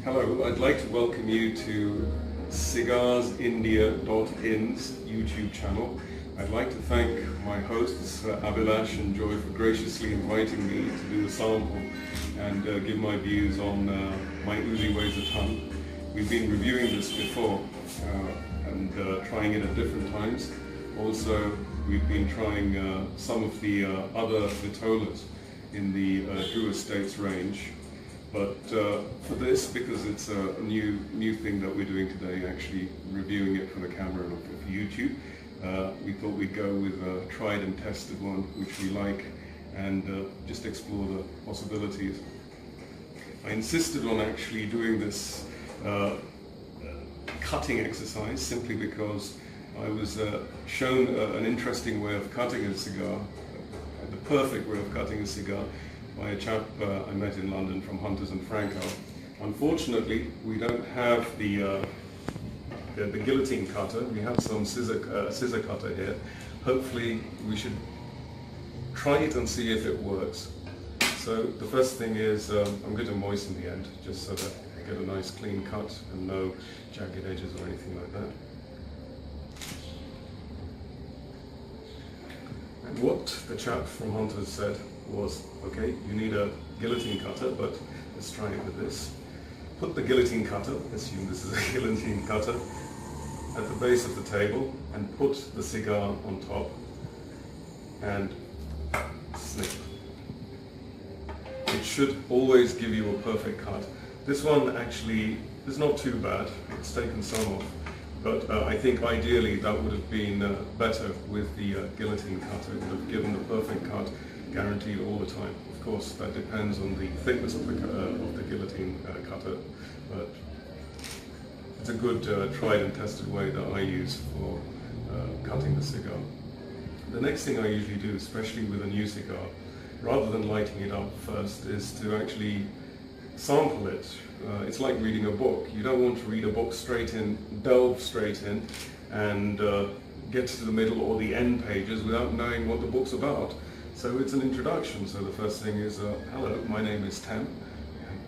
Hello, I'd like to welcome you to Cigarsindia.in's YouTube channel. I'd like to thank my hosts, Abhilash and Joy, for graciously inviting me to do the sample and give my views on my Uzi weighs a ton. We've been reviewing this before and trying it at different times. Also, we've been trying some of the other Vitolas in the Drew Estates range. But for this, because it's a new thing that we're doing today, actually reviewing it for the camera and for YouTube, we thought we'd go with a tried and tested one, which we like, and just explore the possibilities. I insisted on actually doing this cutting exercise simply because I was shown an interesting way of cutting a cigar, the perfect way of cutting a cigar, by a chap I met in London from Hunters and Franco. Unfortunately, we don't have the guillotine cutter. We have some scissor cutter here. Hopefully, we should try it and see if it works. So the first thing is I'm going to moisten the end just so that I get a nice clean cut and no jagged edges or anything like that. And what the chap from Hunters said was, okay, you need a guillotine cutter, but let's try it with this. Put the guillotine cutter, assume this is a guillotine cutter, at the base of the table and put the cigar on top and snip. It should always give you a perfect cut. This one actually is not too bad, it's taken some off, but I think ideally that would have been better with the guillotine cutter. It would have given the perfect cut, guaranteed all the time. Of course, that depends on the thickness of the guillotine cutter, but it's a good tried and tested way that I use for cutting the cigar. The next thing I usually do, especially with a new cigar, rather than lighting it up first, is to actually sample it. It's like reading a book. You don't want to read a book straight in, delve straight in, and get to the middle or the end pages without knowing what the book's about. So it's an introduction. So the first thing is, hello, my name is Tem.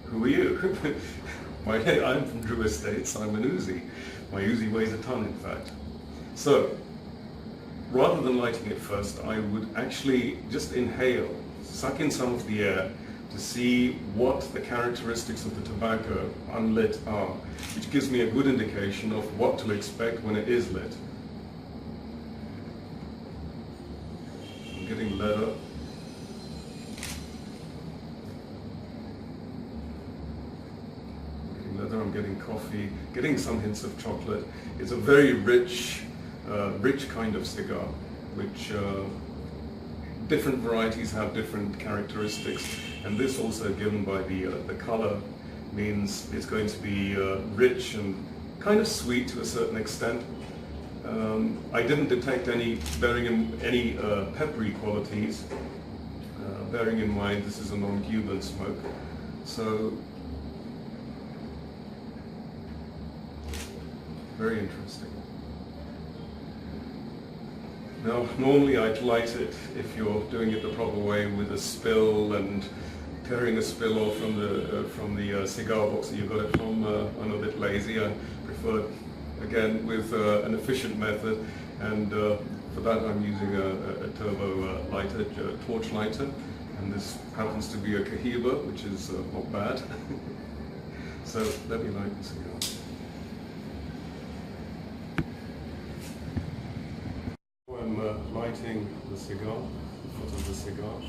Who are you? I'm from Drew Estates. I'm an Uzi. My Uzi weighs a ton, in fact. So rather than lighting it first, I would actually just inhale, suck in some of the air to see what the characteristics of the tobacco unlit are, which gives me a good indication of what to expect when it is lit. I'm getting leather. I'm getting coffee, getting some hints of chocolate. It's a very rich kind of cigar, which different varieties have different characteristics, and this also given by the color means it's going to be rich and kind of sweet to a certain extent. I didn't detect any peppery qualities, bearing in mind this is a non-Cuban smoke. So very interesting. Now, normally I'd light it, if you're doing it the proper way, with a spill and tearing a spill off from the cigar box that you got it from. I'm a bit lazy. I prefer, again, with an efficient method, and for that I'm using a turbo lighter, torch lighter, and this happens to be a Cohiba, which is not bad. So let me light the cigar. I'm lighting the cigar, the foot of the cigar.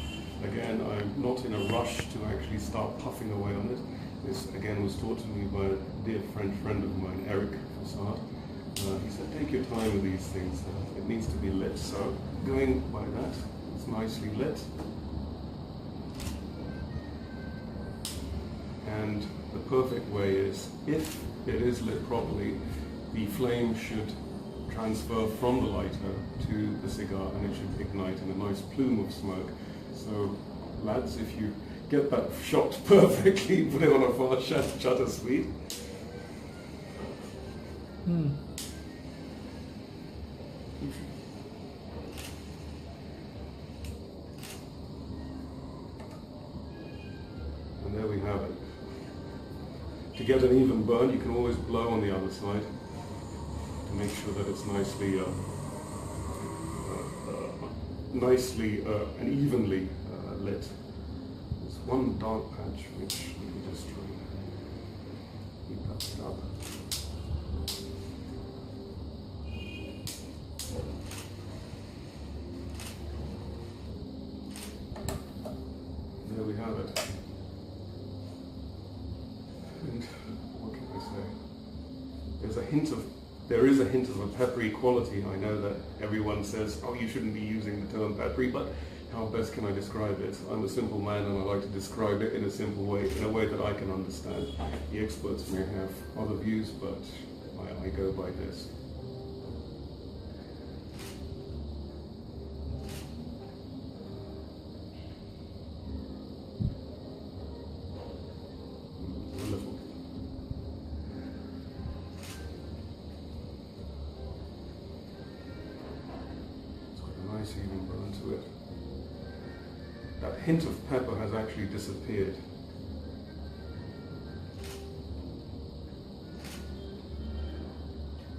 Again, I'm not in a rush to actually start puffing away on it. This, again, was taught to me by a dear friend of mine, Eric Fassad. He said, take your time with these things. It needs to be lit. So, going by that, it's nicely lit. And the perfect way is, if it is lit properly, the flame should transfer from the lighter to the cigar, and it should ignite in a nice plume of smoke. So lads, if you get that shot perfectly, put it on a fast shutter speed. And there we have it. To get an even burn, you can always blow on the other side to make sure that it's nicely and evenly lit. There's one dark patch which we can just try and keep that up. There we have it. And what can I say? There is a hint of a peppery quality. I know that everyone says, oh, you shouldn't be using the term peppery, but how best can I describe it? I'm a simple man and I like to describe it in a simple way, in a way that I can understand. The experts may have other views, but I go by this. Wonderful. It's got a nice even burn to it. That hint of pepper has actually disappeared.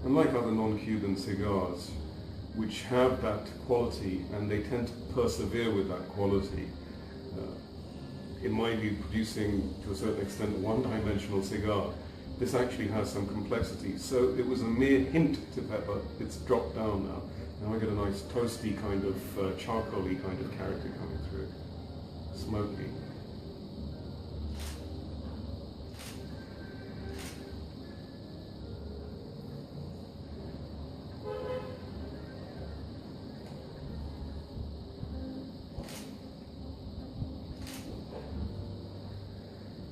Unlike other non-Cuban cigars, which have that quality and they tend to persevere with that quality, it might be producing to a certain extent a one-dimensional cigar. This actually has some complexity. So it was a mere hint to pepper. It's dropped down now. Now I get a nice toasty kind of charcoaly kind of character coming through. Smoky.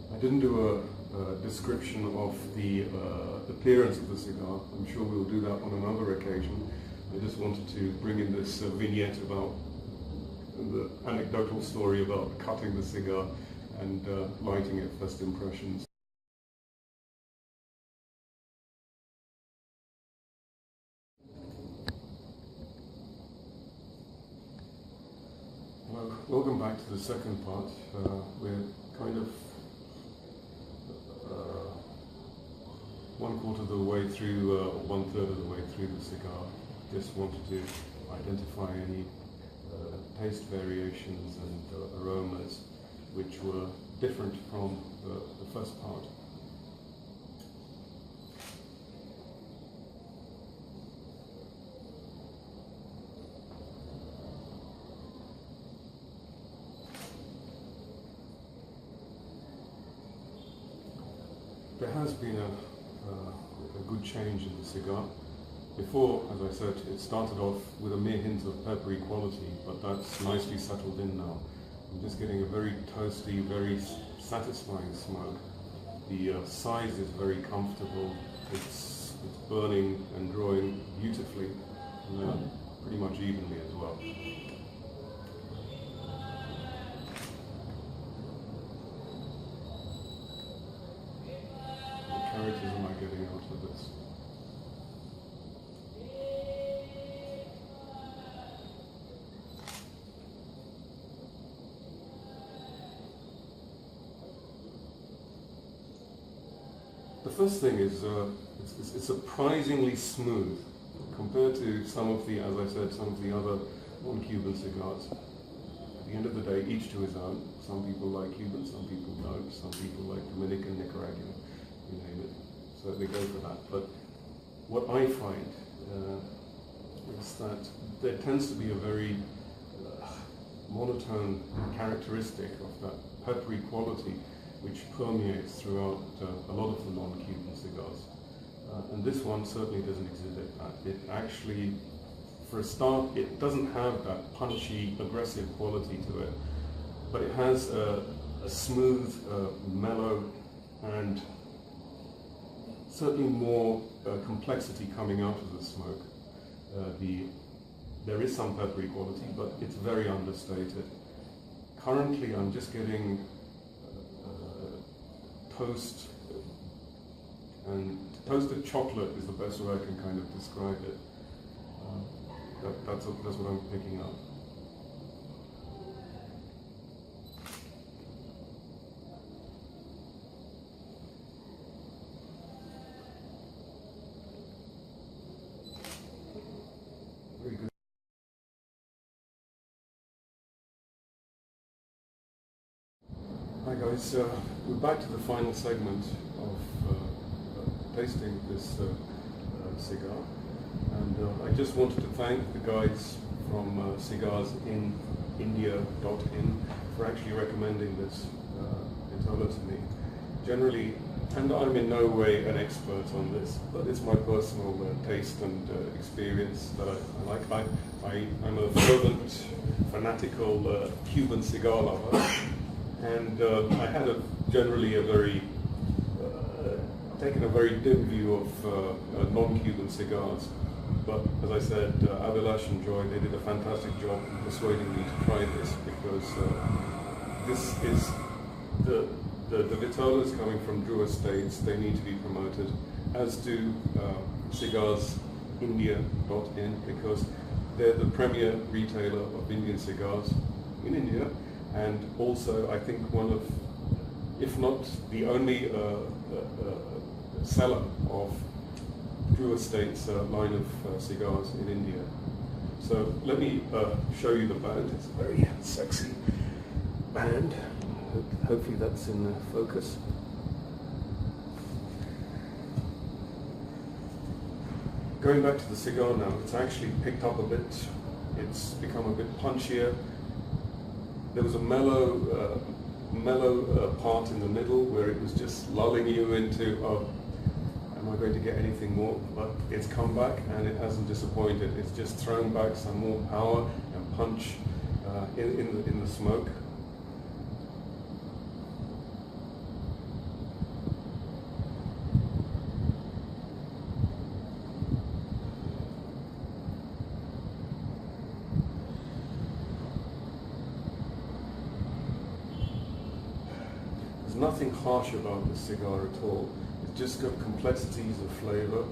I didn't do a description of the appearance of the cigar. I'm sure we'll do that on another occasion. I just wanted to bring in this vignette about the anecdotal story about cutting the cigar and lighting it, first impressions. Well, welcome back to the second part. We're kind of 1/4 of the way through, or 1/3 of the way through the cigar. Just wanted to identify any taste variations and aromas which were different from the first part. There has been a good change in the cigar. Before, as I said, it started off with a mere hint of peppery quality, but that's nicely settled in now. I'm just getting a very toasty, very satisfying smoke. The size is very comfortable. It's burning and drawing beautifully, and pretty much evenly as well. What characters am I getting out of this? The first thing is it's surprisingly smooth compared to some of the, as I said, some of the other non-Cuban cigars. At the end of the day, each to his own. Some people like Cuban, some people don't. Some people like Dominican, Nicaraguan, you name it. So they go for that. But what I find is that there tends to be a very monotone characteristic of that peppery quality which permeates throughout a lot of the non-Cuban cigars. And this one certainly doesn't exhibit that. It actually, for a start, it doesn't have that punchy, aggressive quality to it, but it has a smooth, mellow, and certainly more complexity coming out of the smoke. There is some peppery quality, but it's very understated. Currently, I'm just getting toast, and toasted chocolate is the best way I can kind of describe it. That's what I'm picking up. Guys, we're back to the final segment of tasting this cigar, and I just wanted to thank the guys from Cigarsindia.in for actually recommending this vitola to me. Generally, and I'm in no way an expert on this, but it's my personal taste and experience that I like. I'm a fervent, fanatical Cuban cigar lover. And I had taken a very dim view of non-Cuban cigars. But as I said, Abhilash and Joy, they did a fantastic job in persuading me to try this, because this is the vitolas coming from Drew Estates. They need to be promoted, as do Cigarsindia.in, because they're the premier retailer of Indian cigars in India. And also, I think one of, if not the only seller of Drew Estates line of cigars in India. So let me show you the band. It's a very sexy band. Hopefully that's in focus. Going back to the cigar now, it's actually picked up a bit. It's become a bit punchier. There was a mellow part in the middle where it was just lulling you into, oh, am I going to get anything more? But it's come back and it hasn't disappointed. It's just thrown back some more power and punch in the smoke. Nothing harsh about this cigar at all. It's just got complexities of flavor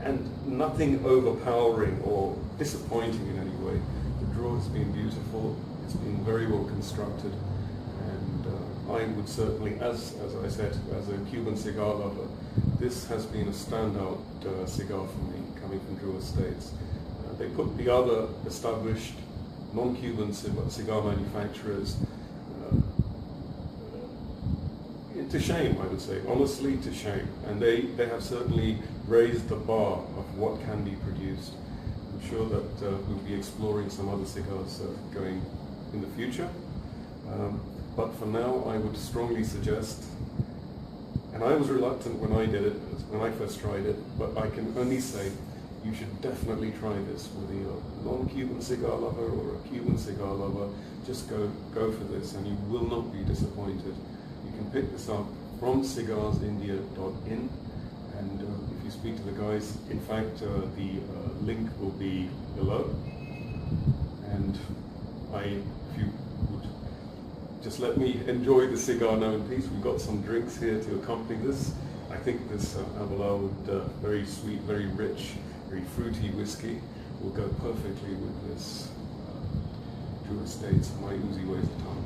and nothing overpowering or disappointing in any way. The draw has been beautiful. It's been very well constructed, and I would certainly, as I said, as a Cuban cigar lover, this has been a standout cigar for me, coming from Drew Estates. They put the other established non-Cuban cigar manufacturers to shame, I would say, honestly to shame. And they have certainly raised the bar of what can be produced. I'm sure that we'll be exploring some other cigars going in the future. But for now, I would strongly suggest, and I was reluctant when I did it, when I first tried it, but I can only say you should definitely try this, whether you're a non-Cuban cigar lover or a Cuban cigar lover. Just go for this and you will not be disappointed. You can pick this up from Cigarsindia.in, and if you speak to the guys, in fact, the link will be below. And if you would just let me enjoy the cigar now in peace. We've got some drinks here to accompany this. I think this Abhilash would, very sweet, very rich, very fruity whiskey will go perfectly with this Drew Estates My Uzi Ways of Time.